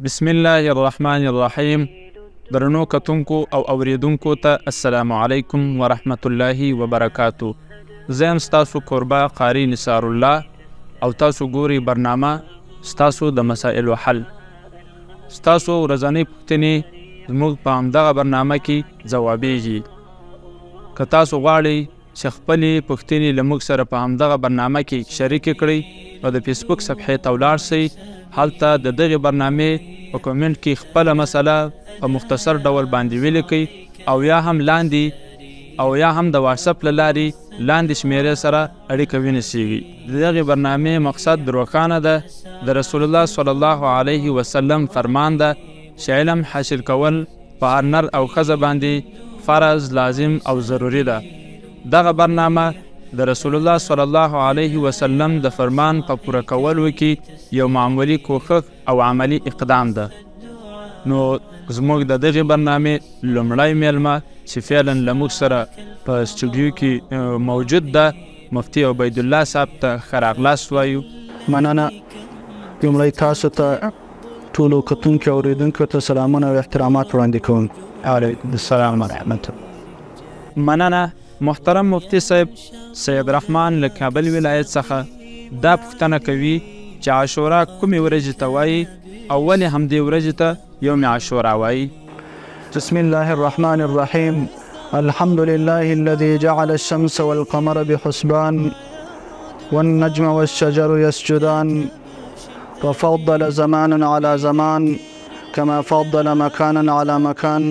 بسم الله الرحمن الرحیم. درنو کتونکو او اوریدونکو ته السلام علیکم ورحمت الله وبرکاتو. زم ستاسو قربا قاری نثار الله او تاسو ګوري برنامه ستاسو د مسائل حل. ستاسو ورځنی پوښتنې زموږ په همدغه برنامه کې ځوابیږي. که تاسو غواړئ چې خپلې پوښتنې له موږ سره په همدغه برنامه کې شریکې کړئ نو د فیسبوک صفحې ته ولاړ شئ. هلته د دغې برنامې په کومنټ کې خپله مسله په مختصر ډول باندې ولیکئ او یا هم د واتساپ له لارې لاندې شمیرې سره اړیکه ونیسئ. د دغې برنامې مقصد روښانه ده. د رسول الله صلی الله علیه وسلم فرمان ده چې علم حاصل کول په هر نر او ښځه باندې فرض، لازم او ضروري ده. دغه برنامه د رسول الله صلی الله علیه وسلم د فرمان په پوره کولو کې یو معمولی کوښښ او عملی اقدام ده. نو زموږ د دغې برنامې لومړی میلمه چې فعلا له موږ سره په سټوډیو کې موجود ده مفتي عبید الله صاحب ته ښه راغلاست وایو. مننه. لومړی تاسو ته ټولو کتونکو او اوریدونکو ته سلامونه او احترامات وړاندې کوم. علیکم السلام ورحمت الله. مننه. محترم مفتی صاحب، سید رحمان له کابل ولایت څخه دا پوښتنه کوي چې عاشورا کومې ورځې ته وایي او ولې همدې ورځې ته یوم عاشورا وایي؟ بسم الله الرحمن الرحیم. الحمد لله الذي جعل الشمس والقمر بحسبان والنجم والشجر يسجدان وفضل زمانا على زمان كما فضل مكانا على مكان.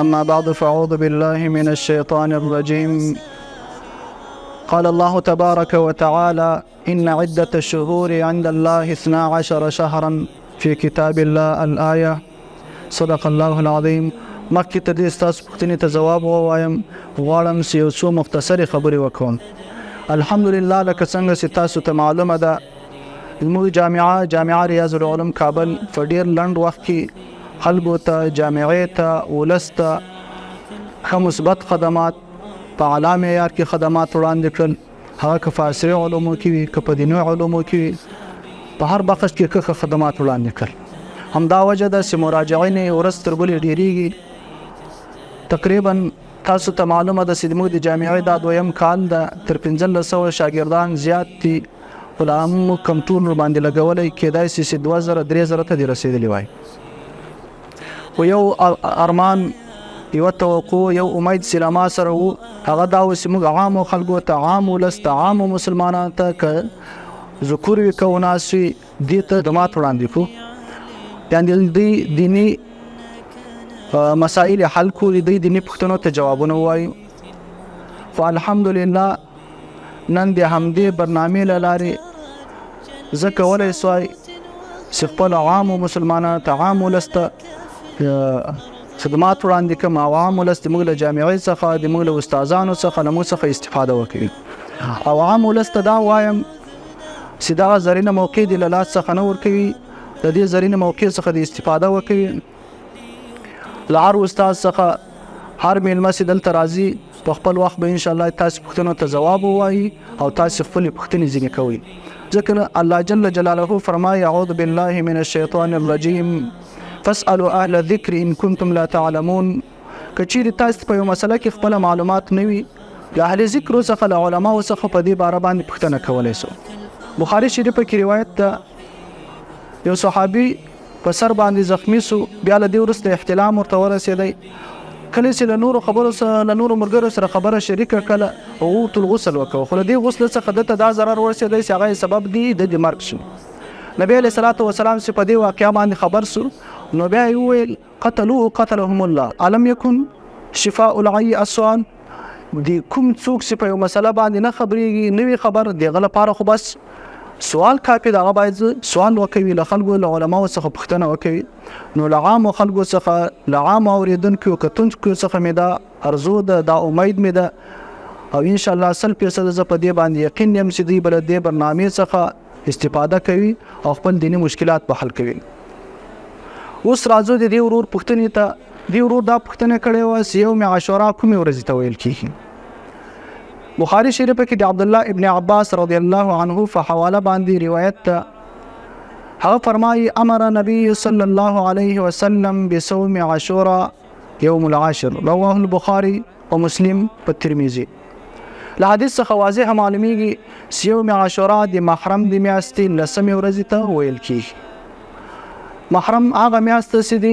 أما بعد فأعوذ بالله من الشيطان الرجيم. قال الله تبارك وتعالى إن عدة الشهور عند الله 12 شهرا في كتاب الله الآية. صدق الله العظيم. مخکې تر دې ستاسو پوښتنې ته ځواب ووایم غواړم چې یو څو مختصرې خبرې وکړم. الحمدلله لکه څنګه چې تاسو ته معلومه ده زموږ جامعه ریاض العلوم کابل په ډېر لنډ وخت کې خلکو ته، جامعې ته، ولس ته ښه مثبت خدمات په اعلی معیار کې خدمات وړاندې کړل. هغه که په عصري علومو کې وي، که په دیني علومو کې وي، په هر بخش کې ښه خدمات وړاندې کړل. همدا وجه ده چې مراجعین یې ورځ تر بلې ډېرېږي. تقریبا تاسو ته معلومه ده چې زموږ د جامعې دا دویم کال ده. تر 1500 شاګردان زیات دي. خو لا هم کم ټول باندې لګولی کېدای شي چې 2000 3000 ته دې رسېدلي وای. خو یو ارمان، یو توقع، یو امید چې له ما سره و هغه دا و چې موږ عامو خلکو ته، عام ولس ته، عامو مسلمانانو ته که ذکور وي که اناث وي دې ته خدمات وړاندې کړو. یعنې دوی دیني مسایل حل کړو، دوی دیني پوښتنو ته جوابونه ووایو. خو الحمدلله نن د همدې برنامې له لارې زه کولی سوای چې خپل عامو مسلمانانو ته، عام ولس ته خدمات وړاندې کړم. او عام ولس د موږ له جامعې څخه، د موږ له استادانو څخه، له موږ څخه استفاده وکړي. او عام ولس ته دا وایم چې دغه زرینه موقع د له لاس څخه نه ورکوي، د دې زرینه موقع څخه د استفاده وکوي. له هر استاد څخه هر میلمه چې دلته راځي په خپل وخت به انشاءالله تاسو پوښتنو ته ځواب ووایي او تاسو خپلې پوښتنې ځینې کوئ. ځکه الله جل جلاله فرمایي اعوذ بالله من الشیطان الرجیم فاسألوا اهل الذکر ان کنتم لا تعلمون. که چیرې تاسو په یو مسله کې خپل معلومات نه وي، د اهل ذکر څخه، له علماو څخه په دې باره باندې پوښتنه کولی سو. بخاري شریفه کې روایت ده یو صحابي په سر باندې زخمی سو، بیا له دې وروسته احتلام ورته ورسېدی. کله چې له نورو خبرو سره، له نورو ملګرو سره خبره شریکه کړله او ورته الغسل وکړه، خو له دې غسل څخه دته دا ضرر ورسېدی چې هغه سبب دی د مرګ شو. نبی علیه الصلاة والسلام چې په دې واقعه باندې خبر سو نو بیا یې وویل قتلوه قتلهم الله الم یکن شفاء العی السؤال. د کوم څوک چې په یو مسله باندې نه خبرېږي، نه وي خبر، د هغه لپاره خو بس سوال کافي ده. هغه باید سوال وکوي، له خلکو، له علماو څخه پوښتنه وکوي. نو له عامو خلکو څخه، له عامو اورېدونکو کتونکو څخه مې دا ارزو ده، دا امید مې ده او انشاءالله 100% زه په دې باندې یقین یم چې دوی به له دې برنامې څخه استفاده کوي او خپل دیني مشکلات به حل کوي. اوس راځو د دې ورور پوښتنې ته. دې ورور دا پوښتنه کړې وه چې یوم عاشورا کومې ورځې ته ویل کېږي. بخاري شریفه کې د عبدالله ابن عباس رضی الله عنه په حواله باندې روایت ده. هغه فرمایي امر نبی صلی الله علیه وسلم بصوم عاشوراء یوم العاشر رواه البخاری او مسلم په ترمذی. له حدیث څخه واضح معلومیږي چې یوم عاشوراء د محرم د میاشتې لسمې ورځې ته ویل کیږي. محرم هغه میاشت چې د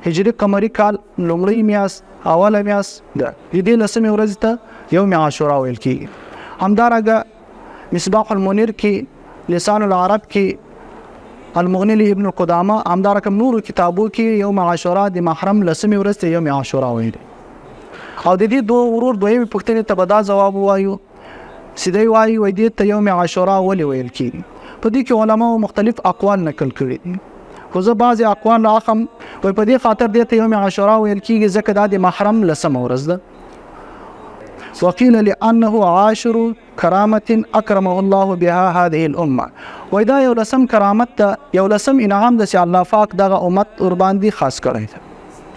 هجري قمري کال لومړی میاشت اوله میاشت ده، د دې لسمې ورځې ته یوم عاشوراء ویل کیږي. همدارنګه مصباح المنیر کې، لسان العرب کې، المغنی ابن قدامه، همدارنګه نورو کتابو کې یوم عاشوراء د محرم لسمې ورځ ته یوم عاشوراء ویل. او د دې دوه ورور دویمې پوښتنې ته به دا ځواب ووایو چې دی وایي دې ته یوم عاشوراء ولې ویل کیږي. په دې کې علماو مختلف اقوال نقل کړي دي، خو زه بعضې اقوال راخم په دې خاطر دې ته یوم عاشوراء ویل کیږي ځکه دا د محرم لسمه ورځ ده. وقیل لانه عاشر کرامة اکرمه الله بها هذه الامه. دا یو لسم کرامت ده، یو لسم انعام ده چې الله پاک دغه امت ور باندې خاص کړی ده،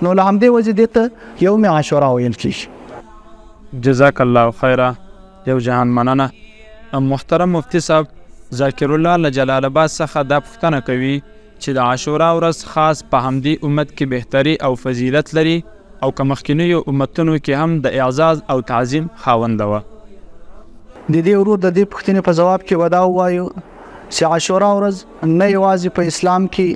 نو له همدې وجې دې ته یوم عاشوراء ویل کیږي. جزاک الله خیره. یو جهان مننه. محترم مفتی صاحب، ذاکر الله له جلال آباد څخه دا پوښتنه کوي چې د عاشوراء ورځ خاص په همدې امت کې بهتري او فضیلت لري او که مخکینیو امتونو کې هم د اعزاز او تعظیم خاونده وه. د دې ورور د دې پوښتنې په جواب کې ودا وایو چې عاشوراء ورځ نه یوازې په اسلام کې،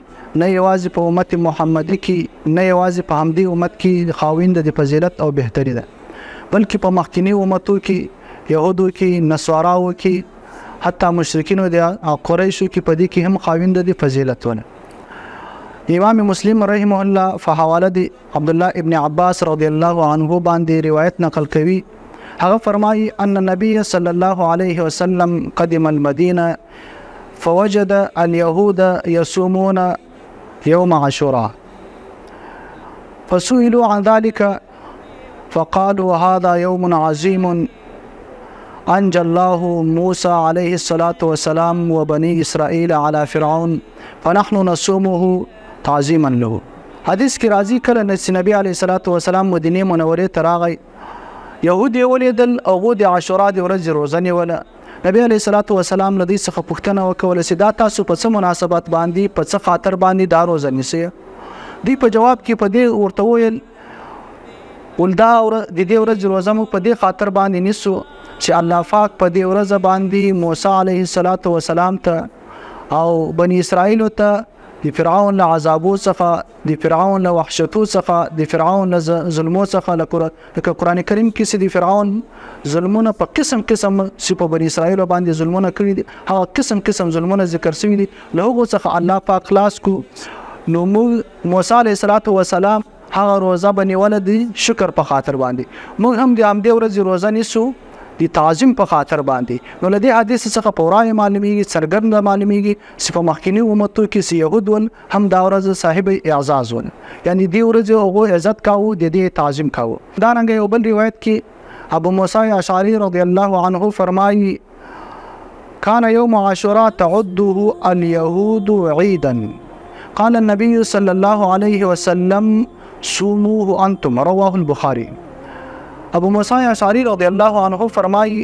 نه یوازې په امت محمدي کې، نه یوازې په همدې امت کې خاوند د فضیلت او بهتري ده، بلکې په مخکینی امتو کې، یهودو کې، نصاراو کې، حتی مشرکینو د قریشو کې په دې کې هم خاوند د فضیلت ونه. امام مسلم رحمه الله په حواله د عبد الله ابن عباس رضی الله عنه باندې روایت نقل کوي. هغه فرمایي ان النبي صلی الله علیه وسلم قدم المدینه فوجد اليهود يصومون يوم عاشوراء فسئلوا عن ذلك فقالوا هذا يوم عظيم أنجى الله موسى عليه الصلاة والسلام وبني إسرائيل على فرعون فنحن نصومه تعظيما له. حدیث کې راځي کله چې نبی عليه الصلاة والسلام مدینه منورې ته راغی، یهود یې ولیدل او هغوی د عاشوراء د ورځې روزه نیوله. نبی علیه الصلاة والسلام له دوی څخه پوښتنه وکوله چې دا تاسو په څه مناسبت باندې، په څه خاطر باندې دا روزه نیسئ؟ دوی په جواب کې په دې ورته ویل دا د دې ورځې روزه موږ په دې خاطر باندې نیسو چې الله پاک په دې ورځ باندې موسی علیه الصلاة والسلام ته او بني اسرائیلو ته د فرعون له عذابو څخه، د فرعون له وحشتو څخه، د فرعون له ظلمو څخه، لکه قرآن کریم کې چې د فرعون ظلمونه په قسم قسم چې په بني اسرائیلو باندې ظلمونه کړي دي، هغه قسم قسم ظلمونه ذکر شوي دي، له هغو څخه الله پاک خلاص کو. نو موږ موسی علیه الصلاة والسلام هغه روزه بنیوله د شکر په خاطر باندې، موږ هم د همدې ورځې روزه نیسو د تعظیم په خاطر باندې. نو له دې حدیث څخه په وړاندې معلومیږي، څرګنده معلومیږي چې په مخکینی امتو کې چې یهود ول هم دا ورځ صاحب اعزاز ول، یعنی دې ورځ هغوی عزت کاوه، د دې تعظیم کاوه. دارنګه یو بل روایت کې ابو موسی اشعری رضی الله عنه فرمایي كان يوم عاشوراء تعده اليهود عيدا قال النبي صلى الله عليه وسلم صوموه انتم رواه البخاري. ابو موسی اشعری رضی الله عنه فرمایي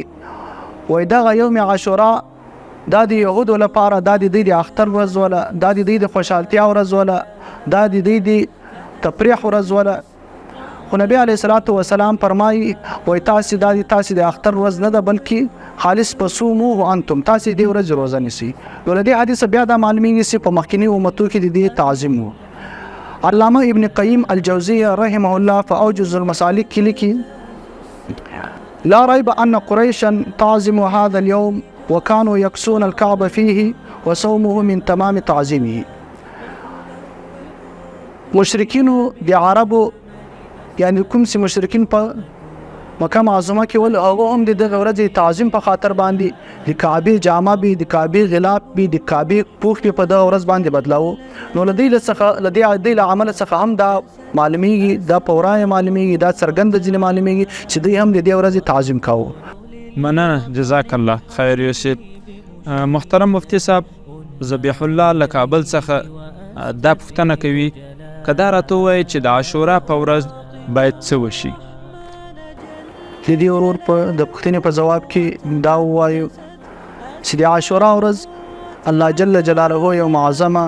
دغه یوم عاشوراء دا د یهودو لپاره دا د دوی د اختر ورځ وله، دا د دوی د خوشحالتیا ورځ وله، دا د دوی د تفریح ورځ وله. خو نبی علیه الصلاة والسلام فرمایي تاسې دا تاسې د اختر ورځ نه ده، بلکې خالص فصوموه انتم، تاسې دې ورځې روزه نیسئ. نو له دې حدیثه بیا دا معلومیږي چې په مخکیني امتو کې د دې تعظیم و. علامه ابن قیم الجوزیه رحمه الله په اوجز المسالک کې لیکي لا ريب أن قريشا تعظم هذا اليوم وكانوا يكسون الكعبة فيه وصومه من تمام تعظيمه. مشرکینو د عربو، یعنی کوم چې مشرکین په مکه معظمه کې ول، هغه هم د دغه ورځې تعظیم په خاطر باندې د کعبې جامه به، د کعبې غلاف به، د کعبې پوښ به په دغه ورځ باندې بدلاوه. نو له دې له عمل څخه هم دا معلومیږي، دا په وړاندې معلومیږي، دا څرګنده ځینې معلومیږي چې دوی هم د دې ورځې تعظیم کاوه. مننه، جزاک الله خیر یوسف. محترم مفتی صاحب، ذبیح الله له کابل څخه دا پوښتنه کوي که دا راته ووایي چې د عاشورا په ورځ باید څه وشي؟ د دې ورور په د پوښتنې په ځواب کې دا ووایو چې د عاشورا ورځ الله جل جلاله یو معظمه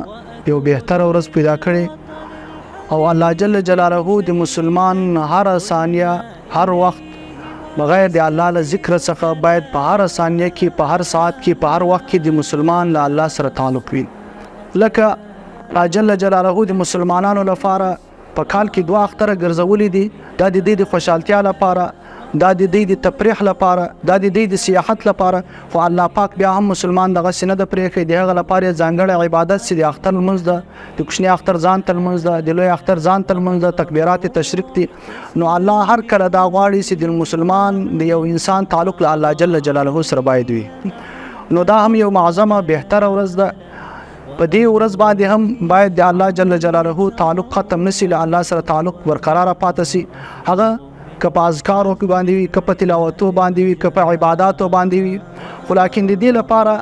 یو بهتره ورځ پیدا کړې او الله جل جلاله د مسلمان هر ثانیه هر وخت بغیر د الله له ذکر څخه باید په هر ثانیه کې په هر ساعت کې په هر وخت کې د مسلمان له الله سره تعلق وي. لکه الله جل جلاله د مسلمانانو لپاره په کال کې 2 اختره ګرځولې دي، دا د دې د خوشحالتیا لپاره، دا د دې د تفریح لپاره، دا د دې د سیاحت لپاره. خو الله پاک بیا هم مسلمان دغه سینه د پرېخي د هغه لپاره ځانګړی عبادت چې د اختر لمونځ ده، د کوچنی اختر ځان ته لمونځ ده، د لوی اختر ځان ته لمونځ ده، تکبیرات تشریق دي. نو الله هر کله دا غواړي چې د مسلمان د یو انسان تعلق له الله جل جلاله سره باید وي. نو دا هم یو معظمه بهتره ورځ ده. په دې ورځ باندې هم باید د الله جل جلاله تعلق ختم نشي، له الله سره تعلق برقرار پاتې شي. هغه که په اذکارو کې باندې وي، که په تلاوتو باندې وي، که په عباداتو باندې وي. خو لیکن د دې لپاره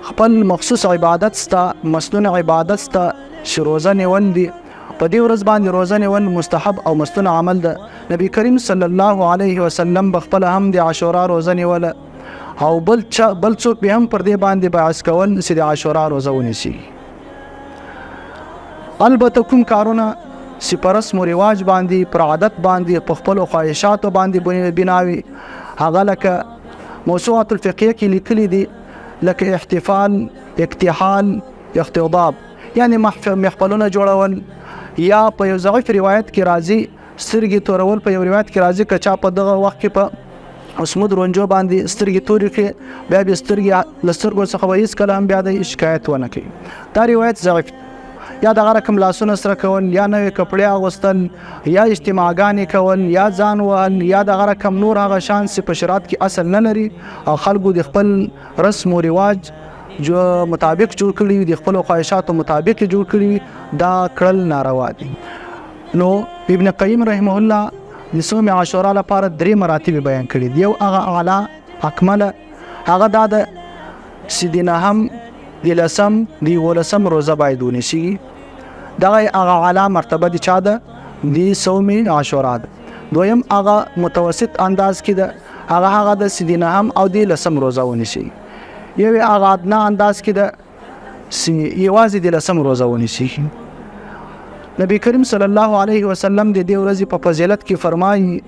خپل مخصوص عبادت ستا، مسنون عبادت ستا چې روزه نیول دي. په دې ورځ باندې روزه نیول مستحب او مسنون عمل ده. نبی کریم صلی الله علیه وسلم بخپل هم د عاشورا روزه نیوله او بل څوک به هم پر دې باندې باعث کول چې د عاشورا روزه ونیسي. البته کوم کارونه چې پر رسم و رواج باندې، پر عادت باندې، په خپل خواهشاتو باندې بناوي، هغه لکه موسوعه الفقهیه کې لیکلي دي، لکه احتفال، اکتحال، اختضاب، یعنی محفلونه جوړول، یا په یو ضعیف روایت کې راځي سترګې تورول. په یو روایت کې راځي که چا په دغه وخت کې په اسمود رونجو باندې سترګې تورې کړي، بیا به سترګې له سترګو څخه به هېڅکله هم بیا د شکایت ونه کوي. دا روایت ضعیف. یا دغه رقم لاسونه سره کول، یا نوې کپړې اغوستل، یا اجتماعګانې کول، یا ځان وهل، یا دغه رقم نور هغه شان چې په شریعت کې اصل نه لري او خلکو د خپل رسم و رواج مطابق جوړ کړي وي، د خپلو خواهشاتو مطابق جوړ کړي وي، دا کړل ناروا دي. نو ابن قیم رحمه الله د صوم عاشورا لپاره 3 مراتب بیان کړي دي. یو هغه اعلی اکمله، هغه دا د سیدینهم د لسم د ولسم روزه باید ونیسي. دغه هغه اعلی مرتبه د چا ده؟ د صوم عاشورا ده. دویم هغه متوسط انداز کې ده، هغه د سیدینهم او د لسم روزه ونیسي. یو هغه ادنا انداز کې ده چې یوازې د لسم روزه ونیسي. نبی کریم صلی الله علیه وسلم د دې ورځې په فضیلت کې فرمایي: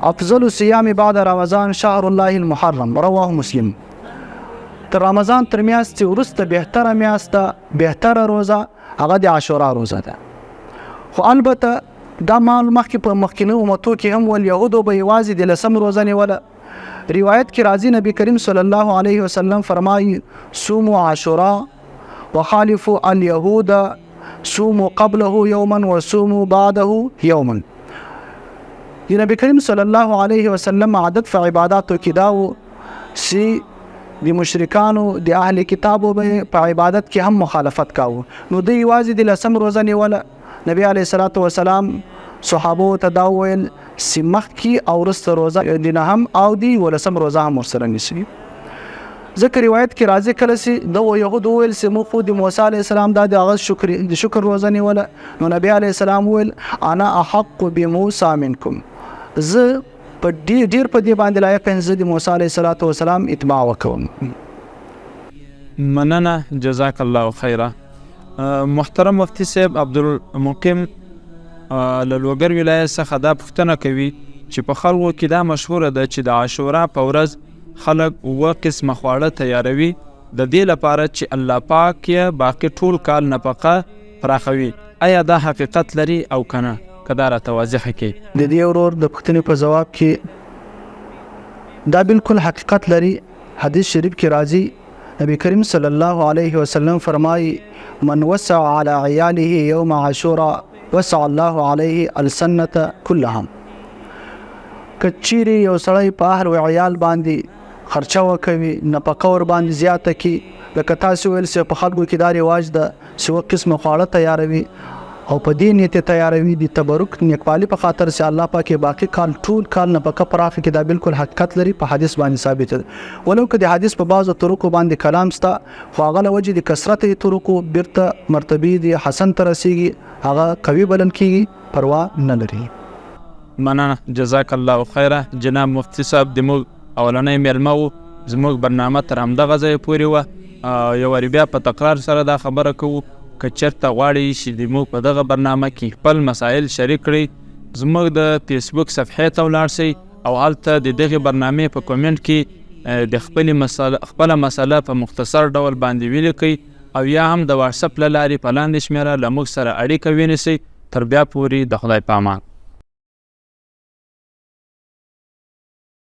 افضل الصيام بعد رمضان شهر الله المحرم، رواه مسلم. تر رمضان تر میاشتې وروسته بهتره میاشت، بهتره روزه هغه د عاشورا روزه ده. خو البته دا مال مخکې په مخکینو امتو کې هم ول یهودو به یوازې د لسم روزه نیوله. روایت کې راځي نبی کریم صلی الله علیه وسلم فرمایي: صوموا عاشورا وخالفوا اليهود، صوموا قبله يوما وصوموا بعده يوما. نبی کریم صلی الله علیه وسلم عادت په عباداتو کې دا و چې د مشرکانو د اهل کتابو به په عبادت کې هم مخالفت کاوه. نو دوی یوازې د لسم روزه نیوله. نبی علیه الصلاۃ والسلام صحابو ته دا وویل چې مخکې او وروسته روزه د نهم او د ولسم روزه هم ورسره نیسي. ځکه روایت کې راځي کله چې د یهود وویل چې موږ خو د موسی علیه السلام دا د هغه د شکر روزه نیوله. نو نبی علیه السلام وویل: انا احق بموسی منکم، زه په ډیر په دې باندې لایق یم، زه د موسی علیه السلام اتباع وکوم. مننه، جزاک الله خیره. محترم مفتی صاحب عبدالمقیم له لوګر ولایت څخه دا پوښتنه کوي چې په خلکو کې دا مشهوره ده چې د عاشورا په ورځ خلک 7 قسمه خواړه تیاروي د دې لپاره چې الله پاک یې باقي ټول کال نفقه پراخوي. آیا دا حقیقت لري او کنه؟ کدا را توضیح کړئ. د دې ورور د پوښتنې په جواب کې دا بالکل حقیقت لري. حدیث شریف کې راځي نبی کریم صلی الله علیه وسلم فرمایي: من وسع على عياله يوم عاشورا وسع الله عليه السنه كلها. کچيري یو سړی په اهل او عیال باندې خرچه وکوي، نفقه ور باندې زیاته کی، لکه تاسو ویل چې په خلکو کې دا رواج ده چې وو قسمه خواړه تیاروي او په دې نیت تیاروي د تبرک نیکوالي په خاطر چې الله پاک باقي کال ټول کال نفقه پراخه کې. دا بالکل حقیقت لري، په حدیث باندې ثابت ده. ولو که د حدیث په بعضو طرقو باندې کلام ستا، خو هغه له وجې د کثرت طرقو بیرته مرتبه دي حسن ته رسیږي، هغه قوي بلل کېږي، پروا نه لري. مننه، جزاک الله خیره. جناب مفتی صاحب د موږ اولنۍ میلمه و، زموږ برنامه تر همدغه ځایه پورې وه. یو وارې بیا په تکرار سره دا خبره کوو که چېرته غواړئ چې زموږ په دغه برنامه کې خپل مسایل شریک کړئ زموږ د فیسبوک صفحې ته ولاړ شئ او هلته د دغې برنامې په کومنټ کې د خپله مسله په مختصر ډول باندې ولیکئ او یا هم د واتساپ له لارې په لاندې شمېره له موږ سره اړیکه ونیسئ. تر بیا پورې د خدای په امان.